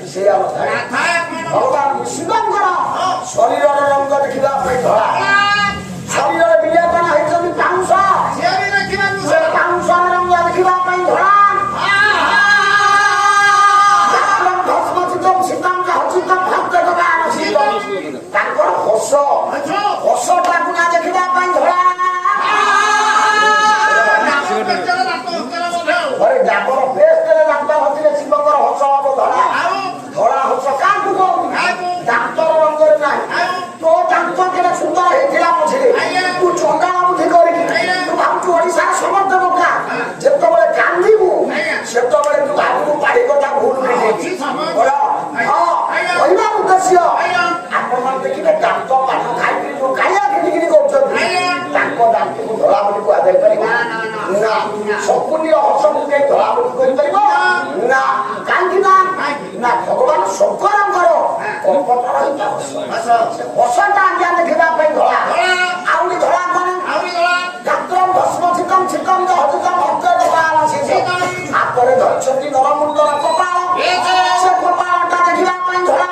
ସେଇଆ କଥା ଭଗବାନ ଶିବଙ୍କର ଶରୀରର ରଙ୍ଗ ଦେଖିବା ପାଇଁ ଧଳା ଶରୀରରେ ବିଲେପନ ହେଇଛନ୍ତି ପାଉଁଶ ପାଉଁଶର ରଙ୍ଗ ଦେଖିବା ପାଇଁ ଧଳା ତାଙ୍କର ହସଟାକୁ ନା ଦେଖିବା ପାଇଁ ଧଳା ଜାବର ପେଷ୍ଟରେ ଦାନ୍ତ ହସିଲେ ଶିବଙ୍କର ହସ ହବ ଧଳା ଧଳା ହସ କାହାକୁ କହୁନି ଦାନ୍ତର ରଙ୍ଗରେ ନାହିଁ ତୋ ଦାନ୍ତ କେତେ ସୁନ୍ଦର ହେଇଥିଲା ମଝିରେ ତୁ ଚଣ୍ଡାଳ ବୁଦ୍ଧି କରିକି ତୁ ଭାବୁଛୁ ଓଡିଶାର ସମସ୍ତ ଲୋକା ଯେତେବେଳେ କାନ୍ଦିବୁ ସେତେବେଳେ ତୁ ଭାବୁକୁ ପାଢି କଥା ଭୁଲ ହେଇଯାଇଛି କହିବାର ଉଦ୍ଦେଶ୍ୟ ଆପଣମାନେ ଦେଖିବେ ଦାନ୍ତ ପାନ ଖାଇକି ଯୋଉ କାଳିଆ କିଣିକିରି କରୁଛନ୍ତି ତାଙ୍କ ଦାନ୍ତକୁ ଧଳା ବୋଲି କୁହାଯାଇ ପାରିବ ନା ଶକୁନିର ହସକୁ କେହି ଧଳା ବୋଲି କହିପାରିବ ନା କାହିଁକି ନା ଭଗବାନ ଶଙ୍କରଙ୍କର କପଟର ହସଟା ଆଜ୍ଞା ଦେଖିବା ପାଇଁ ଧଳା ଆହୁରି ଧଳା କଣ ଡାକ୍ତର ଭସ୍ମ ଛିତମ ଛିତମ ହଜିତମ ହସ୍ତରେ ହାତରେ ଧରିଛନ୍ତି ନରମୁଣ୍ଡର କପାଳ ସେ କପାଳଟା ଦେଖିବା ପାଇଁ ଧଳା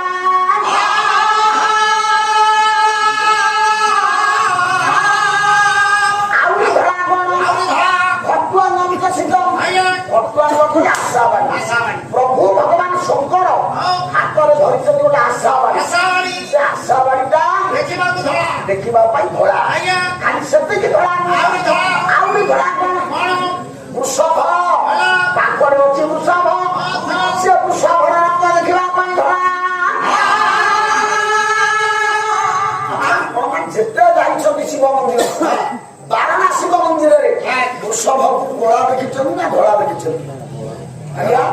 ପ୍ରଭୁ ଭଗବାନ ଶଙ୍କର ହାତରେ ଧରିଛନ୍ତି ଗୋଟେ ଆଶାବାଡି ସେ ଆଶାବାଡିଟା ଦେଖିବା ପାଇଁ ଧଳା ଖାଲି ସେତିକି ଧଳା ଆହୁରି ଧଳା କଣ ବୃଷଭ ପାଖରେ ଅଛି ବୃଷଭ ସେ ବୃଷଭର ରଙ୍ଗ ଦେଖିବା ପାଇଁ ଧଳା ଆପଣମାନେ ଯେତେ ଯାଇଛନ୍ତି ଶିବ ମନ୍ଦିର ବାରଣା ଶିବ ମନ୍ଦିରରେ ବୃଷଭକୁ କଳା ଦେଖିଛନ୍ତି ନା ଧଳା ଦେଖିଛନ୍ତି ଆଜ୍ଞା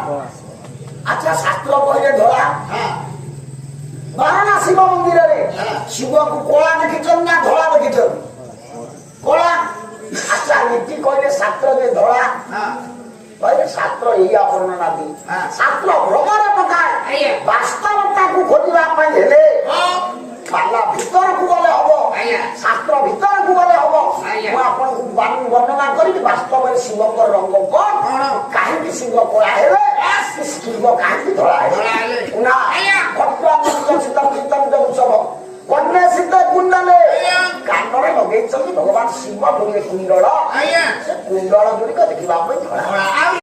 ଆଚ୍ଛା ଶାସ୍ତ୍ର କହିଲେ ଧଳା ବାରଣା ଶିବ ମନ୍ଦିରରେ ଶିବକୁ କଳା ଦେଖିଛନ୍ତି ନା ଧଳା ଦେଖିଛନ୍ତି କଳା ଆଚ୍ଛା ନୀତି କହିଲେ ଶାସ୍ତ୍ର ଯେ ଧଳା କହିଲେ ଶାସ୍ତ୍ର ଏଇଆ ବର୍ଣ୍ଣନା ଦିଏ ଶାସ୍ତ୍ର ଭ୍ରମରେ ପକାଏ ବାସ୍ତବତାକୁ ଖୋଜିବା ପାଇଁ ହେଲେ ପାଲା ଭିତରକୁ ଗଲେ ହବ ଶାସ୍ତ୍ର ଭିତରକୁ ଗଲେ ହବ ମୁଁ ଆପଣଙ୍କୁ ବର୍ଣ୍ଣନା କରିବି ବାସ୍ତବରେ ଶିବଙ୍କର ରଙ୍ଗ କଣ କାହିଁକି ଶିବ କଳା ହେଲେ ଶିବ କାହିଁକି ଧଳା ହେଲେ ନା କନ୍ୟା ସୀତା କୁଣ୍ଡଲେ କାନରେ ଲଗେଇଛନ୍ତି ଭଗବାନ ଶିବ କୁଣ୍ଡଳ ସେ କୁଣ୍ଡଳ ଗୁଡ଼ିକ ଦେଖିବା ପାଇଁ ଧଳା